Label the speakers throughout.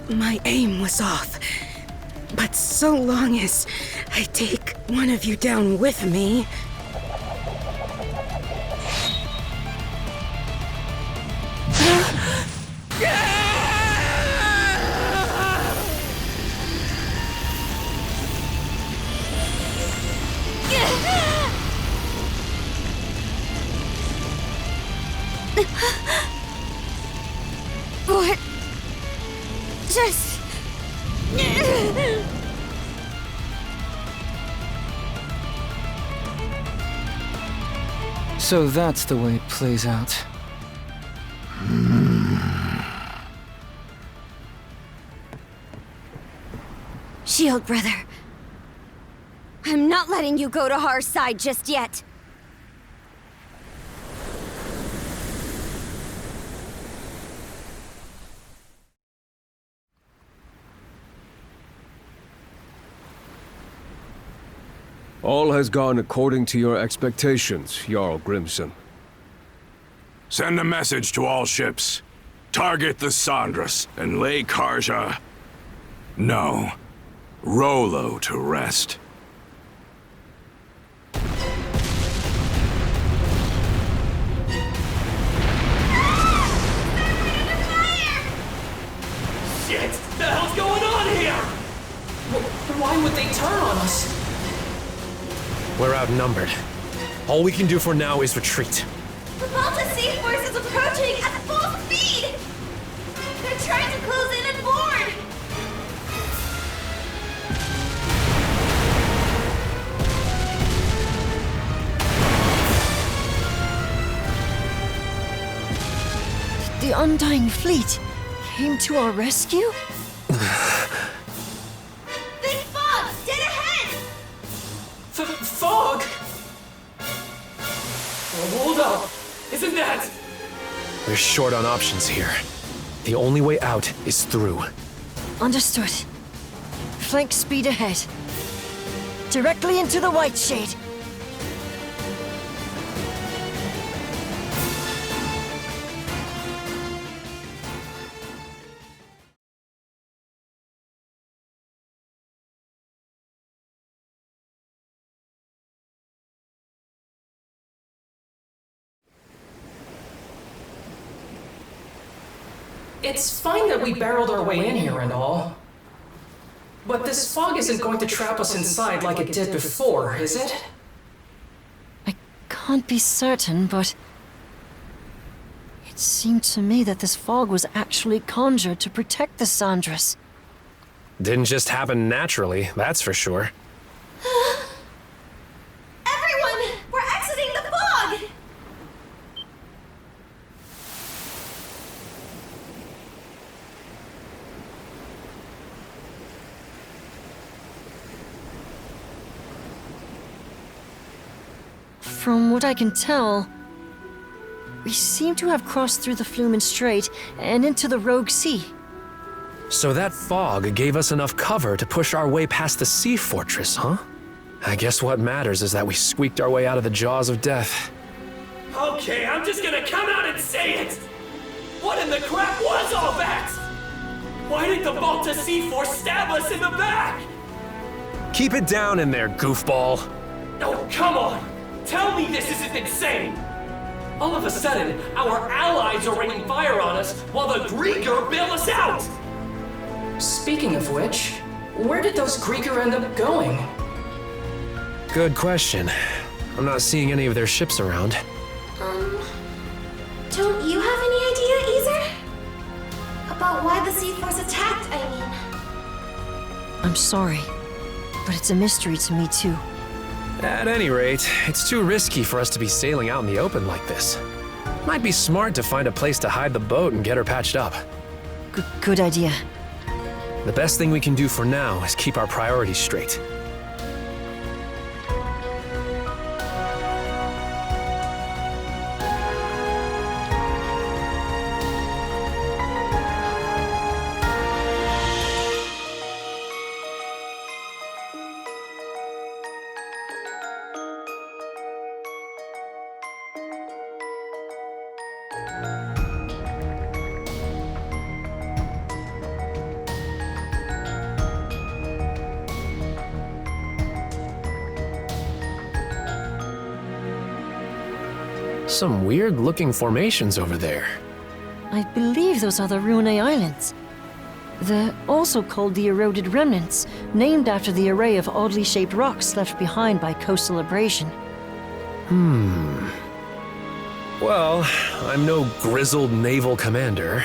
Speaker 1: My aim was off. But so long as I take one of you down with me...
Speaker 2: What? Just...
Speaker 3: So that's the way it plays out.
Speaker 2: Shield brother. I'm not letting you go to our side just yet.
Speaker 4: All has gone according to your expectations, Jarl Grimson.
Speaker 5: Send a message to all ships. Target the Sandras and lay Karja... No. Rolo to rest.
Speaker 6: Shit! The hell's going on here? Why would they turn on us?
Speaker 7: We're outnumbered. All we can do for now is retreat.
Speaker 2: The Balta Sea Force is approaching at full speed! They're trying to close in and board!
Speaker 8: The Undying Fleet came to our rescue?
Speaker 2: Big fog! Dead ahead!
Speaker 6: Fog? Oh, hold up! Isn't that...
Speaker 7: We're short on options here. The only way out is through.
Speaker 8: Understood. Flank speed ahead. Directly into the White Shade.
Speaker 6: It's fine that we barreled our way in here and all. But this fog isn't going to trap us inside like it did before, is it?
Speaker 8: I can't be certain, but... it seemed to me that this fog was actually conjured to protect the Sandras.
Speaker 7: Didn't just happen naturally, that's for sure.
Speaker 2: Everyone! We're exiting the fog!
Speaker 8: From what I can tell, we seem to have crossed through the Flumen Strait and into the Rogue Sea.
Speaker 7: So that fog gave us enough cover to push our way past the sea fortress, huh? I guess what matters is that we squeaked our way out of the jaws of death.
Speaker 6: Okay, I'm just gonna come out and say it! What in the crap was all that? Why did the Balta Sea Force stab us in the back?
Speaker 7: Keep it down in there, goofball.
Speaker 6: Oh, come on! Tell me this isn't insane! All of a sudden, our allies are raining fire on us while the Grieger bail us out! Speaking of which, where did those Grieger end up going?
Speaker 7: Good question. I'm not seeing any of their ships around.
Speaker 2: Don't you have any idea, Ezer? About why the Sea Force attacked, I mean.
Speaker 8: I'm sorry, but it's a mystery to me too.
Speaker 7: At any rate, it's too risky for us to be sailing out in the open like this. Might be smart to find a place to hide the boat and get her patched up.
Speaker 8: Good idea.
Speaker 7: The best thing we can do for now is keep our priorities straight. some weird-looking formations over there.
Speaker 8: I believe those are the Rune Islands. They're also called the Eroded Remnants, named after the array of oddly shaped rocks left behind by coastal abrasion.
Speaker 7: Well, I'm no grizzled naval commander,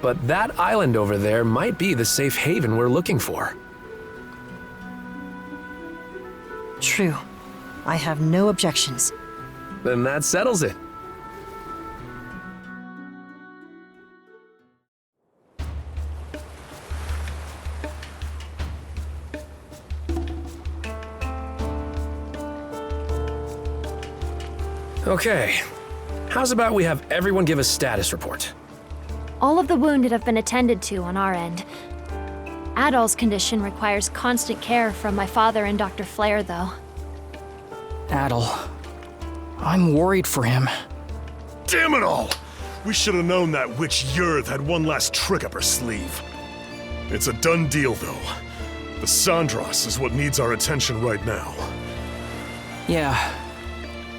Speaker 7: but that island over there might be the safe haven we're looking for.
Speaker 8: True. I have no objections.
Speaker 7: Then that settles it. Okay. How's about we have everyone give a status report?
Speaker 9: All of the wounded have been attended to on our end. Adol's condition requires constant care from my father and Dr. Flair, though.
Speaker 3: Adol. I'm worried for him.
Speaker 10: Damn it all! We should have known that witch Yurth had one last trick up her sleeve. It's a done deal, though. The Sandras is what needs our attention right now.
Speaker 3: Yeah.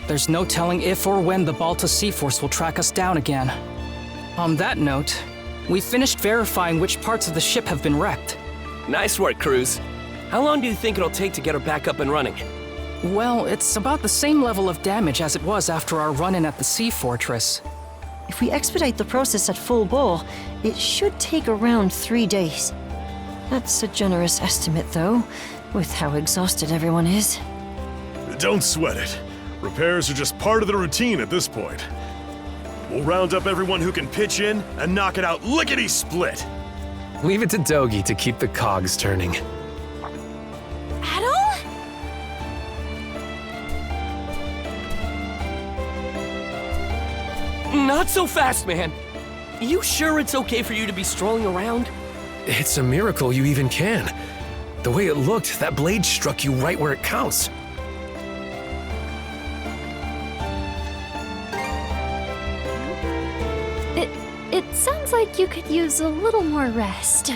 Speaker 3: There's no telling if or when the Balta Sea Force will track us down again. On that note, we finished verifying which parts of the ship have been wrecked.
Speaker 6: Nice work, Cruz. How long do you think it'll take to get her back up and running?
Speaker 3: Well, it's about the same level of damage as it was after our run-in at the Sea Fortress.
Speaker 8: If we expedite the process at full bore, it should take around 3 days. That's a generous estimate, though, with how exhausted everyone is.
Speaker 10: Don't sweat it. Repairs are just part of the routine at this point. We'll round up everyone who can pitch in and knock it out lickety-split.
Speaker 7: Leave it to Dogi to keep the cogs turning.
Speaker 2: Adol?
Speaker 6: Not so fast, man. You sure it's okay for you to be strolling around?
Speaker 7: It's a miracle you even can. The way it looked, that blade struck you right where it counts.
Speaker 9: It sounds like you could use a little more rest.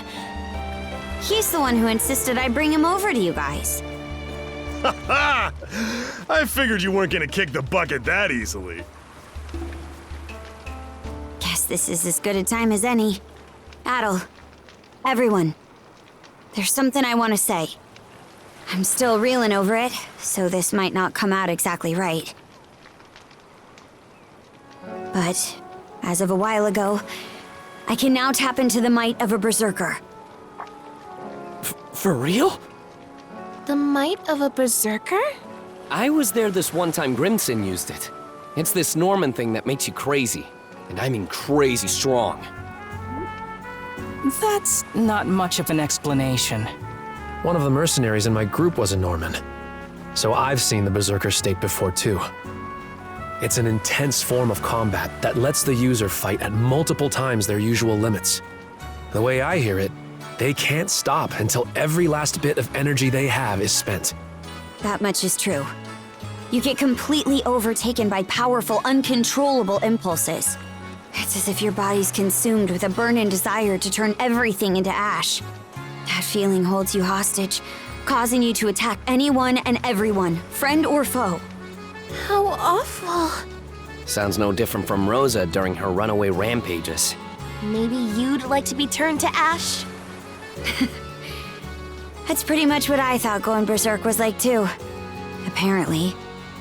Speaker 2: He's the one who insisted I bring him over to you guys.
Speaker 10: Ha! I figured you weren't gonna kick the bucket that easily.
Speaker 2: Guess this is as good a time as any. Adol, everyone, there's something I want to say. I'm still reeling over it, so this might not come out exactly right. But as of a while ago, I can now tap into the might of a berserker.
Speaker 6: For real?
Speaker 9: The might of a berserker?
Speaker 6: I was there this one time Grimson used it. It's this Norman thing that makes you crazy. And I mean crazy strong.
Speaker 3: That's not much of an explanation.
Speaker 7: One of the mercenaries in my group was a Norman. So I've seen the berserker state before too. It's an intense form of combat that lets the user fight at multiple times their usual limits. The way I hear it, they can't stop until every last bit of energy they have is spent.
Speaker 2: That much is true. You get completely overtaken by powerful, uncontrollable impulses. It's as if your body's consumed with a burning desire to turn everything into ash. That feeling holds you hostage, causing you to attack anyone and everyone, friend or foe.
Speaker 9: How awful.
Speaker 6: Sounds no different from Rosa during her runaway rampages.
Speaker 9: Maybe you'd like to be turned to ash?
Speaker 2: That's pretty much what I thought going berserk was like too. Apparently,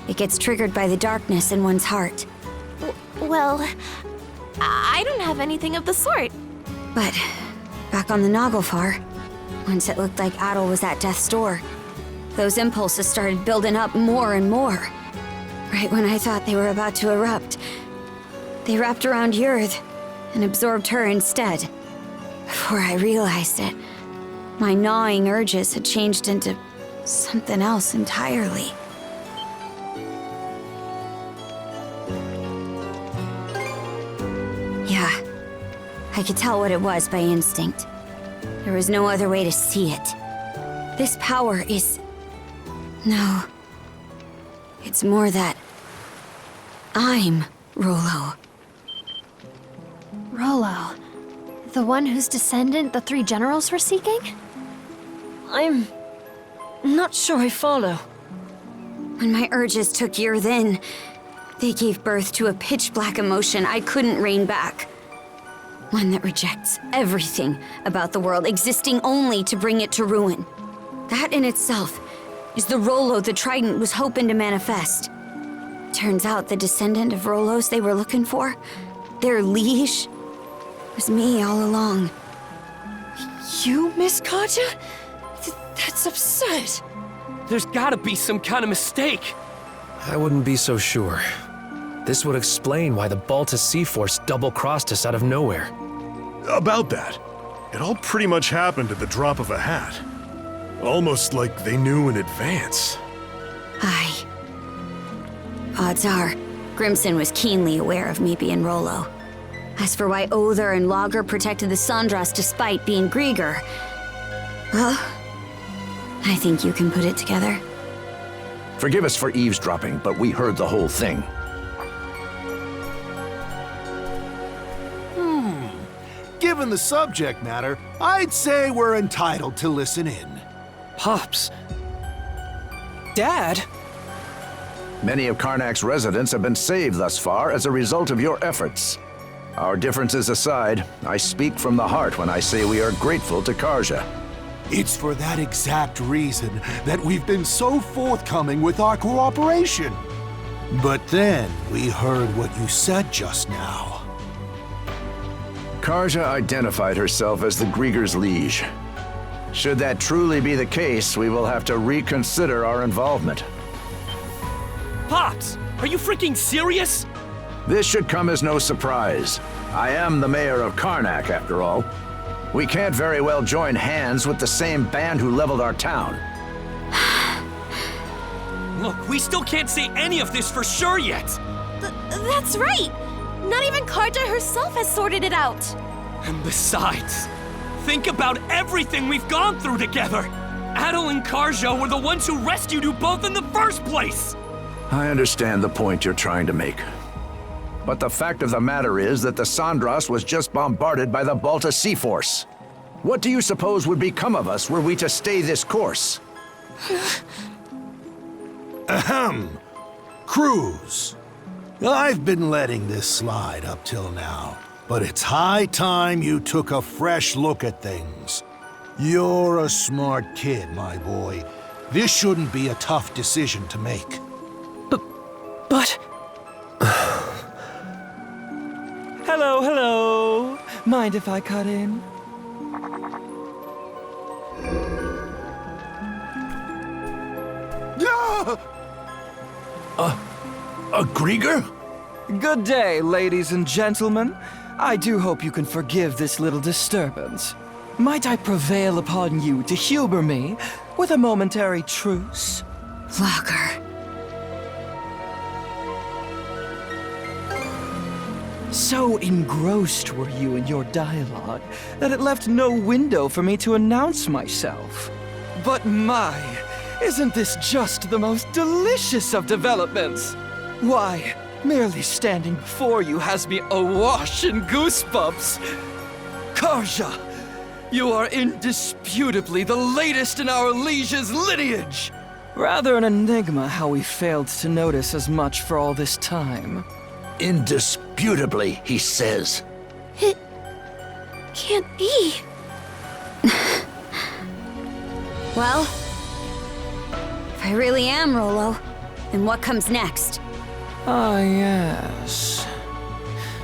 Speaker 2: it gets triggered by the darkness in one's heart.
Speaker 9: Well, I don't have anything of the sort.
Speaker 2: But back on the Naglfar, once it looked like Adol was at death's door, those impulses started building up more and more. Right when I thought they were about to erupt, they wrapped around Yurth and absorbed her instead. Before I realized it, my gnawing urges had changed into something else entirely. Yeah, I could tell what it was by instinct. There was no other way to see it. This power is... No. It's more that... I'm Rollo.
Speaker 9: Rollo. The one whose descendant the 3 generals were seeking?
Speaker 8: I'm not sure I follow.
Speaker 2: When my urges took Yurth in, They gave birth to a pitch-black emotion I couldn't rein back. One that rejects everything about the world, existing only to bring it to ruin. That in itself is the Rollo the Trident was hoping to manifest. Turns out the descendant of Rollos they were looking for, their liege, was me all along.
Speaker 8: You, Miss Katja? That's absurd.
Speaker 6: There's gotta be some kind of mistake.
Speaker 7: I wouldn't be so sure. This would explain why the Balta Sea Force double-crossed us out of nowhere.
Speaker 10: About that, it all pretty much happened at the drop of a hat. Almost like they knew in advance.
Speaker 2: Aye. Odds are, Grimson was keenly aware of me being Rollo. As for why Other and Lager protected the Sandras despite being Grieger, well, I think you can put it together.
Speaker 11: Forgive us for eavesdropping, but we heard the whole thing.
Speaker 12: Given the subject matter, I'd say we're entitled to listen in.
Speaker 3: Pops. Dad?
Speaker 11: Many of Karnak's residents have been saved thus far as a result of your efforts. Our differences aside, I speak from the heart when I say we are grateful to Karja.
Speaker 12: It's for that exact reason that we've been so forthcoming with our cooperation. But then we heard what you said just now.
Speaker 11: Karja identified herself as the Grieger's liege. Should that truly be the case, we will have to reconsider our involvement.
Speaker 6: Pops, are you freaking serious?
Speaker 11: This should come as no surprise. I am the mayor of Karnak, after all. We can't very well join hands with the same band who leveled our town.
Speaker 6: Look, we still can't say any of this for sure yet.
Speaker 13: That's right! Not even Karja herself has sorted it out!
Speaker 6: And besides, think about everything we've gone through together! Adel and Karja were the ones who rescued you both in the first place!
Speaker 11: I understand the point you're trying to make. But the fact of the matter is that the Sandras was just bombarded by the Balta Sea Force. What do you suppose would become of us were we to stay this course?
Speaker 12: Ahem. Cruz. I've been letting this slide up till now, but it's high time you took a fresh look at things. You're a smart kid, my boy. This shouldn't be a tough decision to make.
Speaker 3: But...
Speaker 14: Hello. Mind if I cut in?
Speaker 12: A Grieger?
Speaker 14: Good day, ladies and gentlemen. I do hope you can forgive this little disturbance. Might I prevail upon you to humor me with a momentary truce?
Speaker 2: Lager.
Speaker 14: So engrossed were you in your dialogue that it left no window for me to announce myself. But my, isn't this just the most delicious of developments? Why, merely standing before you has me awash in goosebumps. Karja, you are indisputably the latest in our liege's lineage. Rather an enigma how we failed to notice as much for all this time.
Speaker 11: Indisputably, he says.
Speaker 13: It can't be.
Speaker 2: Well, if I really am Rollo, then what comes next?
Speaker 3: Ah, yes.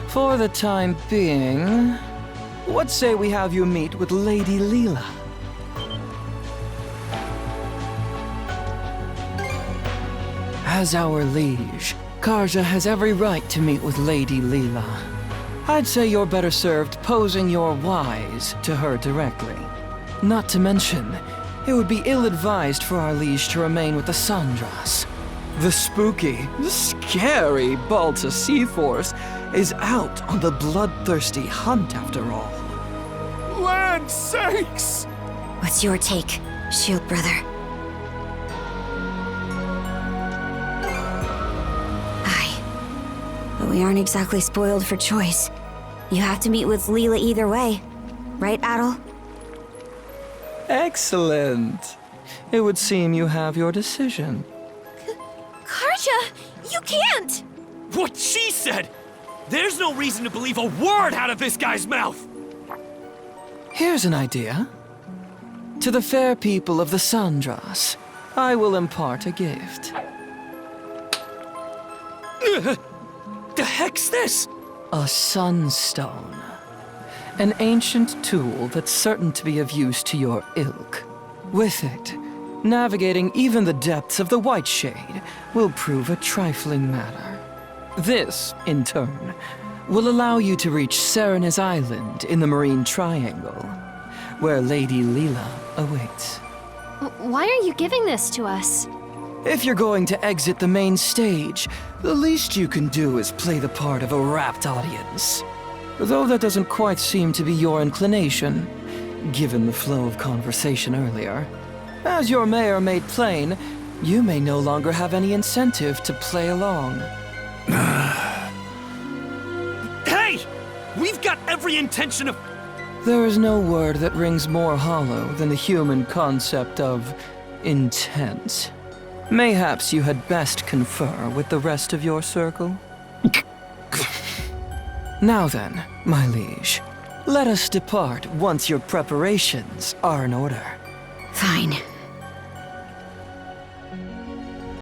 Speaker 3: For the time being,
Speaker 14: What say we have you meet with Lady Lila? As our liege, Karja has every right to meet with Lady Lila. I'd say you're better served posing your whys to her directly. Not to mention, it would be ill-advised for our liege to remain with the Sandras. The spooky, scary Balta Sea Force is out on the bloodthirsty hunt after all.
Speaker 12: Land sakes!
Speaker 2: What's your take, Shield Brother? Aye. But we aren't exactly spoiled for choice. You have to meet with Lila either way. Right, Adel?
Speaker 14: Excellent. It would seem you have your decision.
Speaker 13: Karja, you can't!
Speaker 6: What she said! There's no reason to believe a word out of this guy's mouth!
Speaker 14: Here's an idea. To the fair people of the Sandras, I will impart a gift.
Speaker 6: The heck's this?
Speaker 14: A sunstone. An ancient tool that's certain to be of use to your ilk. With it, navigating even the depths of the White Shade will prove a trifling matter. This, in turn, will allow you to reach Serena's Island in the Marine Triangle, where Lady Lila awaits.
Speaker 9: Why are you giving this to us?
Speaker 14: If you're going to exit the main stage, the least you can do is play the part of a rapt audience. Though that doesn't quite seem to be your inclination, given the flow of conversation earlier. As your mayor made plain, you may no longer have any incentive to play along.
Speaker 6: Hey! We've got every intention of...
Speaker 14: There is no word that rings more hollow than the human concept of intent. Mayhaps you had best confer with the rest of your circle? Now then, my liege, let us depart once your preparations are in order.
Speaker 2: Fine.